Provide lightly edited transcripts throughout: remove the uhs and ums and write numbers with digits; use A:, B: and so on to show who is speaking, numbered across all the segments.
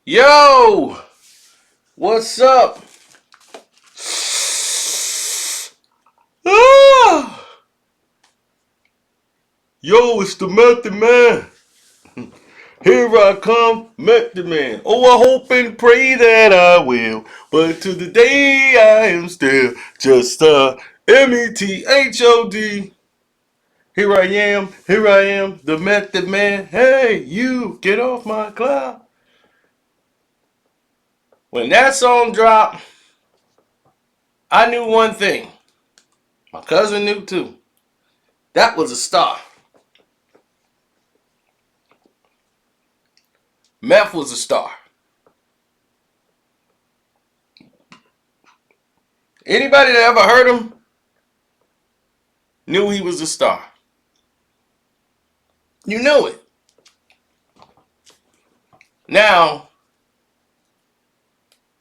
A: Yo, what's up? Ah, yo, it's the Method Man. Here I come, Method Man. Oh, I hope and pray that I will. But to the day I am still just a METHOD. Here I am, the Method Man. Hey, you, get off my cloud. When that song dropped, I knew one thing. My cousin knew too. That was a star. Meth was a star. Anybody that ever heard him knew he was a star. You knew it. Now,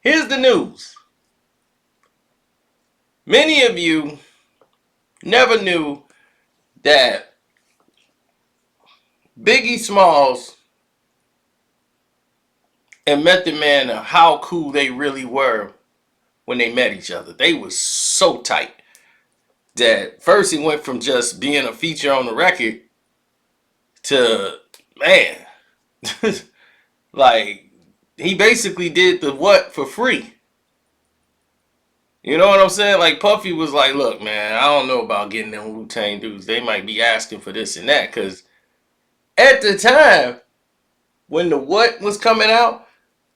A: here's the news. Many of you never knew that Biggie Smalls and Method Man, how cool they really were when they met each other. They were so tight that first he went from just being a feature on the record to, man, like he basically did the what for free. You know what I'm saying? Like Puffy was like, look, man, I don't know about getting them Wu Tang dudes. They might be asking for this and that. Because at the time, when the what was coming out,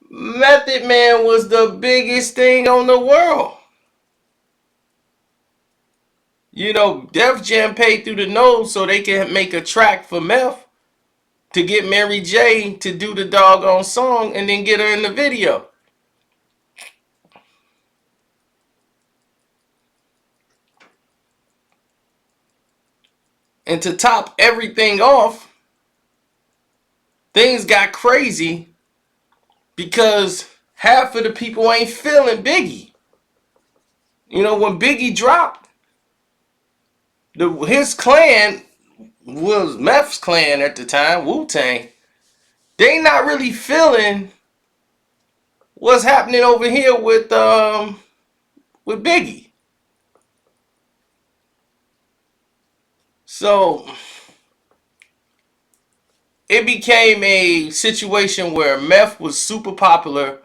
A: Method Man was the biggest thing on the world. You know, Def Jam paid through the nose so they can make a track for Meth to get Mary J to do the doggone song and then get her in the video. And to top everything off, things got crazy because half of the people ain't feeling Biggie. You know, when Biggie dropped, his clan was Meth's clan at the time, Wu Tang. They not really feeling what's happening over here with Biggie. So it became a situation where Meth was super popular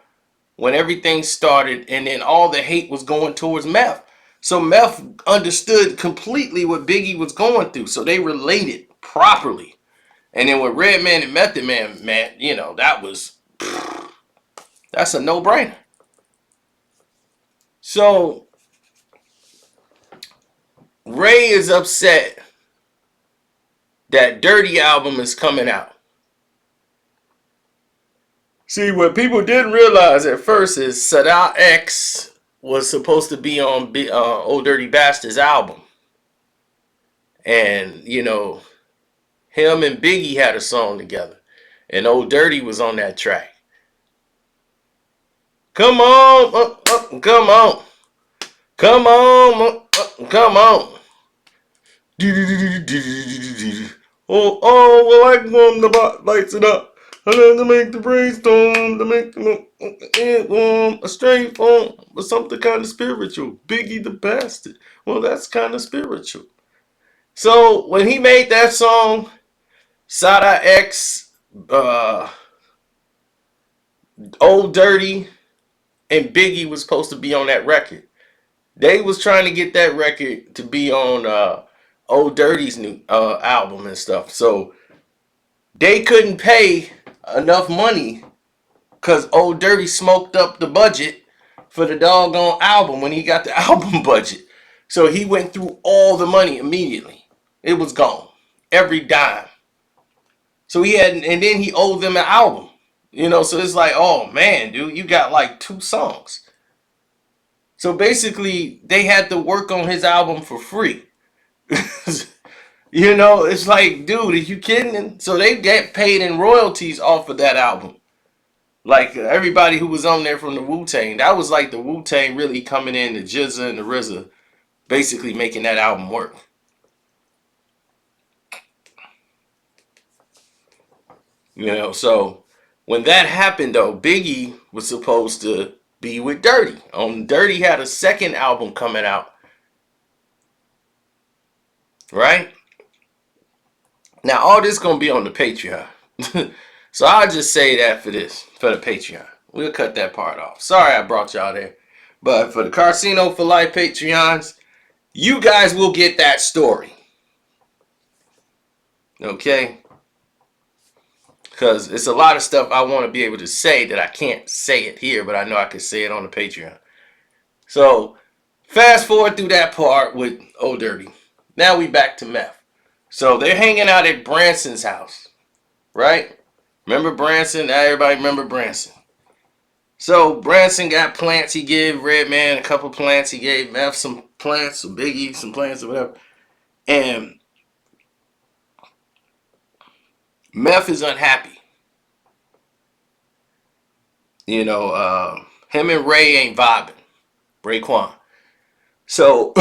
A: when everything started, and then all the hate was going towards Meth. So Meth understood completely what Biggie was going through, so they related properly. And then with Redman and Method Man, you know, that's a no-brainer. So Ray is upset that Dirty album is coming out. See, what people didn't realize at first is Sadat X was supposed to be on Old Dirty Bastard's album. And, you know, him and Biggie had a song together. And Old Dirty was on that track. Come on, come on. Come on, come on. Oh, well, I can warm the bot, lights it up. I love to make the brainstorm, to make the warm, a straight form, but something kind of spiritual. Biggie the Bastard. Well, that's kind of spiritual. So when he made that song, Sada X, Old Dirty, and Biggie was supposed to be on that record. They was trying to get that record to be on Old Dirty's new album and stuff. So they couldn't pay enough money because Old Dirty smoked up the budget for the doggone album when he got the album budget. So he went through all the money immediately. It was gone. Every dime. So he had, and then he owed them an album. You know, so it's like, oh man, dude, you got like 2 songs. So basically, they had to work on his album for free. You know, it's like, dude, are you kidding? So they get paid in royalties off of that album. Like everybody who was on there from the Wu Tang, that was like the Wu Tang really coming in, the Jizza and the RZA, basically making that album work. You know, so When that happened, though, Biggie was supposed to be with Dirty. Dirty had a second album coming out, right? Now, all this gonna be on the Patreon. So I'll just say that for the Patreon. We'll cut that part off. Sorry I brought y'all there. But for the Casino for Life Patreons, you guys will get that story. Okay? Because it's a lot of stuff I want to be able to say that I can't say it here, but I know I can say it on the Patreon. So, fast forward through that part with Old Dirty. Now we back to Meth. So they're hanging out at Branson's house, right? Remember Branson? Everybody remember Branson. So Branson got plants. He gave Redman a couple plants. He gave Meth some plants, some Biggie some plants or whatever. And Meth is unhappy. You know, him and Ray ain't vibing. Raekwon. So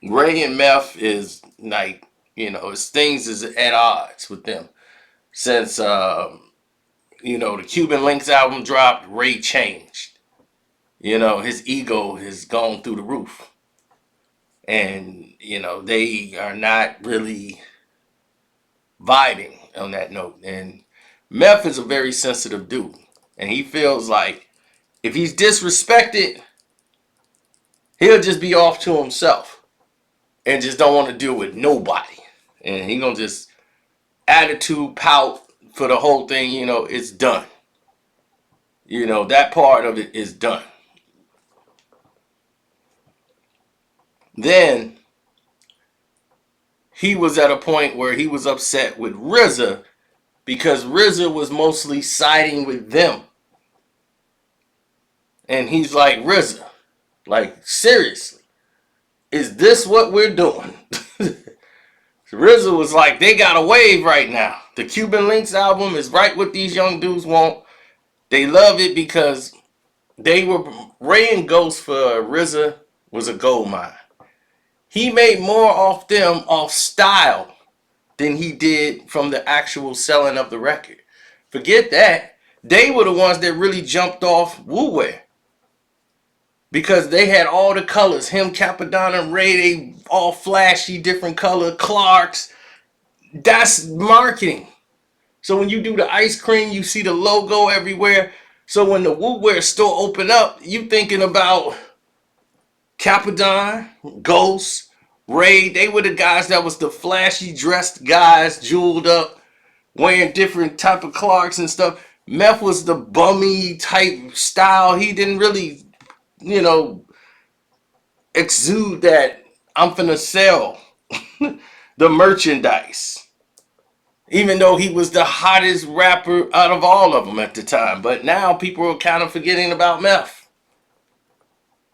A: Ray and Meth is like, you know, his things is at odds with them. Since, you know, the Cuban Links album dropped, Ray changed. You know, his ego has gone through the roof. And, you know, they are not really vibing on that note. And Meth is a very sensitive dude. And he feels like if he's disrespected, he'll just be off to himself. And just don't want to deal with nobody. And he gonna just attitude, pout for the whole thing, you know, it's done. You know, that part of it is done. Then he was at a point where he was upset with RZA because RZA was mostly siding with them. And he's like, RZA, like, seriously, is this what we're doing? RZA was like, they got a wave right now. The Cuban Links album is right what these young dudes want. They love it because they were, Ray and Ghost for RZA was a gold mine. He made more off them off style than he did from the actual selling of the record. Forget that. They were the ones that really jumped off Wu-Wear. Because they had all the colors. Him, Capadonna, Ray, they all flashy, different color. Clarks. That's marketing. So when you do the ice cream, you see the logo everywhere. So when the Wu-Wear store open up, you thinking about Capadon, Ghost, Ray. They were the guys that was the flashy dressed guys, jeweled up, wearing different type of Clarks and stuff. Meth was the bummy type style. He didn't really, you know, exude that I'm finna sell the merchandise. Even though he was the hottest rapper out of all of them at the time. But now people are kind of forgetting about Meth.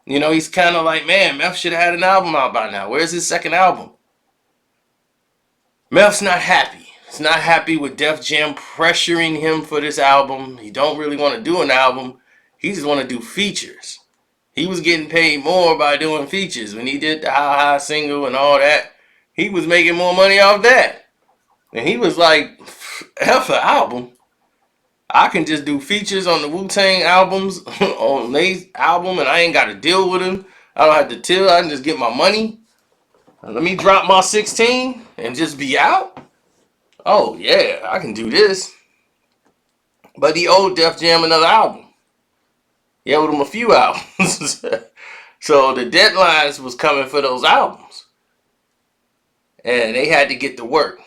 A: You know, he's kind of like, man, Meth should have had an album out by now. Where's his second album? Meth's not happy. He's not happy with Def Jam pressuring him for this album. He don't really want to do an album. He just want to do features. He was getting paid more by doing features. When he did the How High single and all that, he was making more money off that. And he was like, F an album. I can just do features on the Wu Tang albums, on Lay's album, and I ain't got to deal with him. I don't have to tell. I can just get my money. Let me drop my 16 and just be out. Oh, yeah, I can do this. But he owed Def Jam another album. He owed him a few albums. So the deadlines was coming for those albums. And they had to get to work.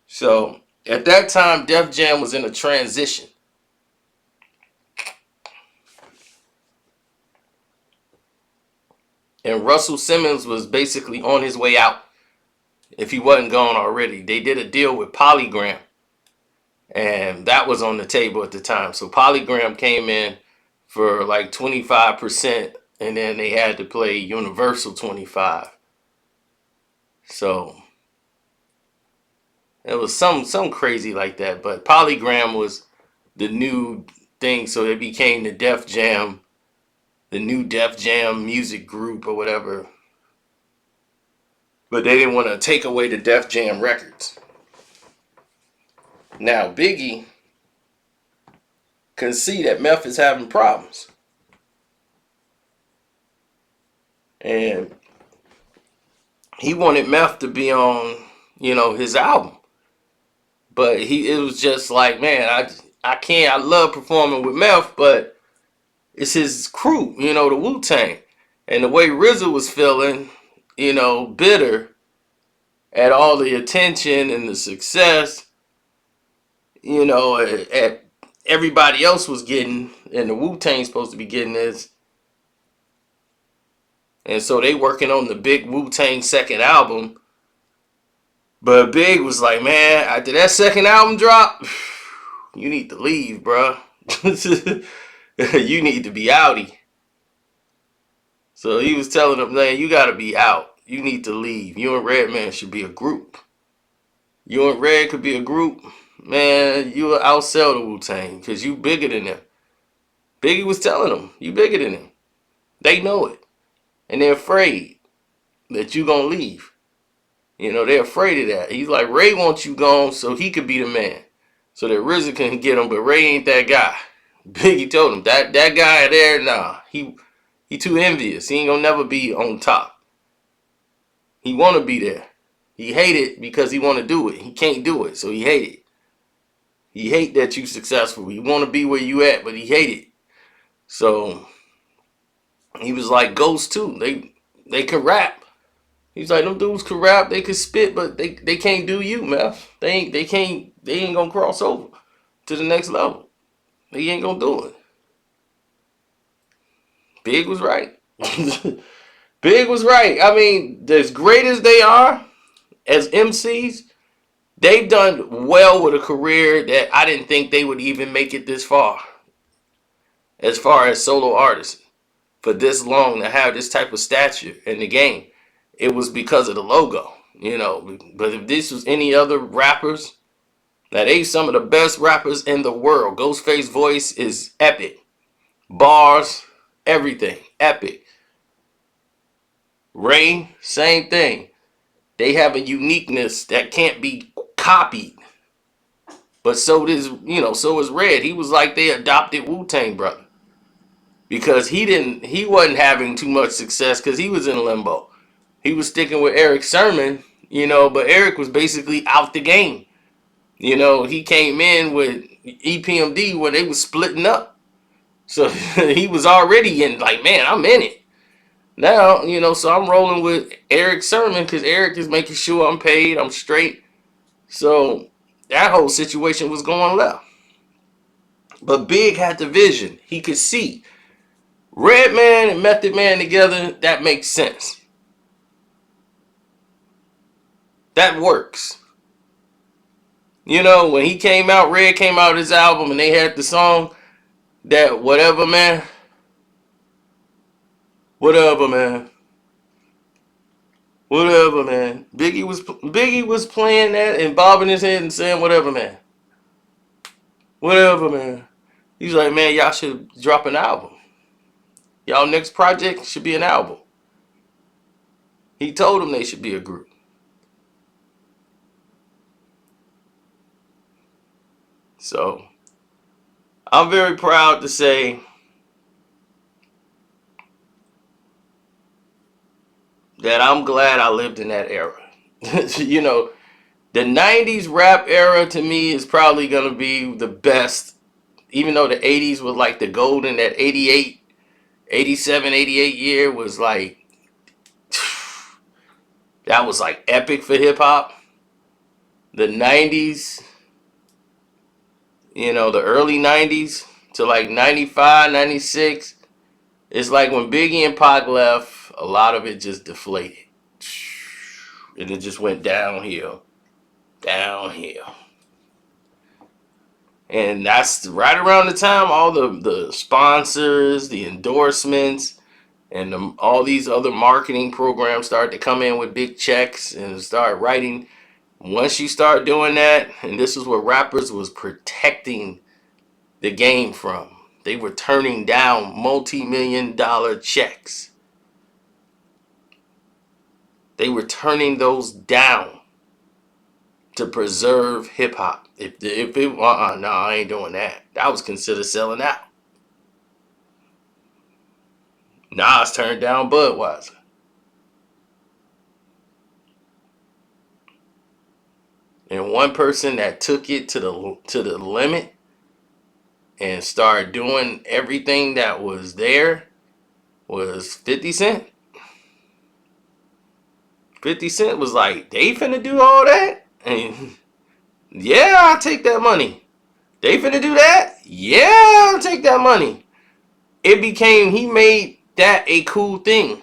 A: So at that time, Def Jam was in a transition. And Russell Simmons was basically on his way out. If he wasn't gone already. They did a deal with Polygram. And that was on the table at the time. So Polygram came in for like 25%. And then they had to play Universal 25. So it was some crazy like that. But Polygram was the new thing. So it became the Def Jam, the new Def Jam music group or whatever. but they didn't want to take away the Def Jam records. Now Biggie can see that Meth is having problems, and he wanted Meth to be on, his album. But it was just like, man, I can't. I love performing with Meth, but it's his crew, the Wu Tang, and the way RZA was feeling, bitter at all the attention and the success, at everybody else was getting, and the Wu Tang's supposed to be getting this, and so they working on the big Wu Tang second album. But Big was like, man, after that second album drop, you need to leave, bro. You need to be outie. So he was telling him, man, you gotta be out. You need to leave. You and Redman should be a group. You and Red could be a group. Man, you will outsell the Wu-Tang because you bigger than them. Biggie was telling them, you bigger than them. They know it. And they're afraid that you gonna leave. They're afraid of that. He's like, Ray wants you gone so he could be the man. So that RZA can get him, but Ray ain't that guy. Biggie told him, that guy there, nah. He too envious. He ain't gonna never be on top. He wanna be there. He hate it because he wanna do it. He can't do it, so he hate it. He hate that you successful. He wanna be where you at, but he hate it. So he was like Ghost too. They can rap. He's like, them dudes can rap, they can spit, but they can't do you, man. They ain't gonna cross over to the next level. They ain't gonna do it. Big was right. Big was right. I mean, as great as they are as MCs, they've done well with a career that I didn't think they would even make it this far. As far as solo artists, for this long to have this type of stature in the game, it was because of the logo, But if this was any other rappers, now they some of the best rappers in the world. Ghostface voice is epic. Bars, everything, epic. Ray, same thing. They have a uniqueness that can't be copied. But so is Red. He was like they adopted Wu-Tang brother. Because he wasn't having too much success because he was in limbo. He was sticking with Eric Sermon, but Eric was basically out the game. He came in with EPMD where they was splitting up. So he was already in, like, man, I'm in it. Now, so I'm rolling with Eric Sermon because Eric is making sure I'm paid, I'm straight. So that whole situation was going left. But Big had the vision. He could see. Redman and Method Man together, that makes sense. That works. When he came out, Red came out his album and they had the song that whatever man. Whatever man. Whatever man. Biggie was playing that and bobbing his head and saying whatever man. Whatever man. He's like, man, y'all should drop an album. Y'all next project should be an album. He told them they should be a group. So I'm very proud to say that I'm glad I lived in that era. The 90s rap era to me is probably going to be the best, even though the 80s was like the golden, that 88, 87, 88 year was like, that was like epic for hip hop. The 90s, the early 90s to like 95, 96, it's like when Biggie and Pac left, a lot of it just deflated. And it just went downhill. Downhill. And that's right around the time all the sponsors, the endorsements, and all these other marketing programs started to come in with big checks and start writing. Once you start doing that, and this is what rappers was protecting the game from. They were turning down multi-million-dollar checks They were turning those down to preserve hip hop. If it no, I ain't doing that. That was considered selling out. Nas turned down Budweiser. And one person that took it to the limit and started doing everything that was there was 50 Cent. 50 Cent was like, they finna do all that? And yeah, I'll take that money. They finna do that? Yeah, I'll take that money. It became, he made that a cool thing.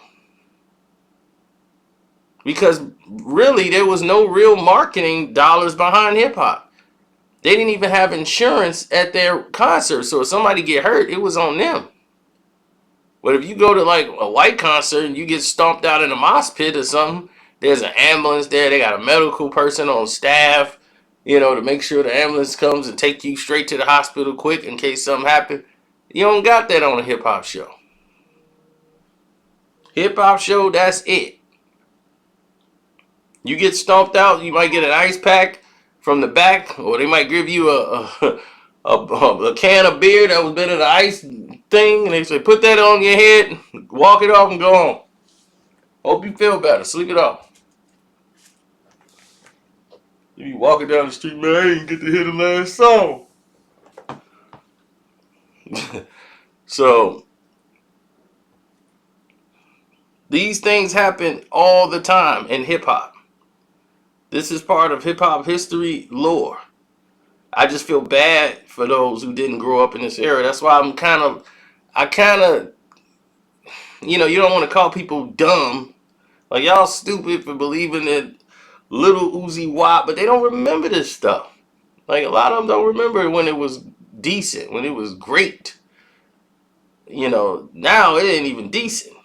A: Because really, there was no real marketing dollars behind hip hop. They didn't even have insurance at their concerts. So if somebody get hurt, it was on them. But if you go to like a white concert and you get stomped out in a mosh pit or something, there's an ambulance there. They got a medical person on staff, to make sure the ambulance comes and take you straight to the hospital quick in case something happens. You don't got that on a hip hop show. Hip hop show, that's it. You get stomped out, you might get an ice pack from the back, or they might give you a can of beer that was been in the ice thing, and they say, put that on your head, walk it off, and go home. Hope you feel better. Sleep it off. You be walking down the street, man, I didn't get to hear the last song. So, these things happen all the time in hip-hop. This is part of hip-hop history lore. I just feel bad for those who didn't grow up in this era. That's why you don't want to call people dumb. Like, y'all stupid for believing that Little Uzi Wop, but they don't remember this stuff. Like, a lot of them don't remember when it was decent, when it was great. Now it ain't even decent.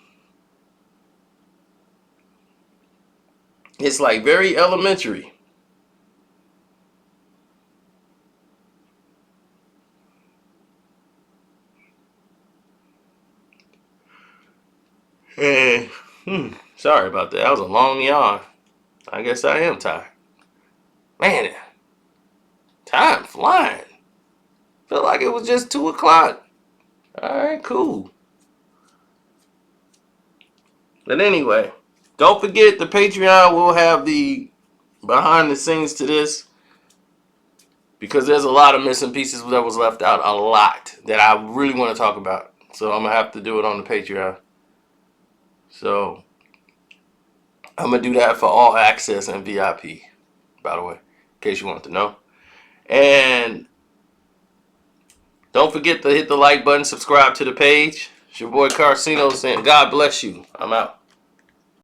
A: It's like very elementary. And, sorry about that. That was a long yawn. I guess I am tired. Man, time flying. Felt like it was just 2 o'clock. Alright, cool. But anyway, don't forget the Patreon will have the behind the scenes to this. Because there's a lot of missing pieces that was left out. A lot that I really want to talk about. So I'm going to have to do it on the Patreon. So I'm going to do that for all access and VIP, by the way, in case you want to know. And don't forget to hit the like button, subscribe to the page. It's your boy Carcino saying God bless you. I'm out.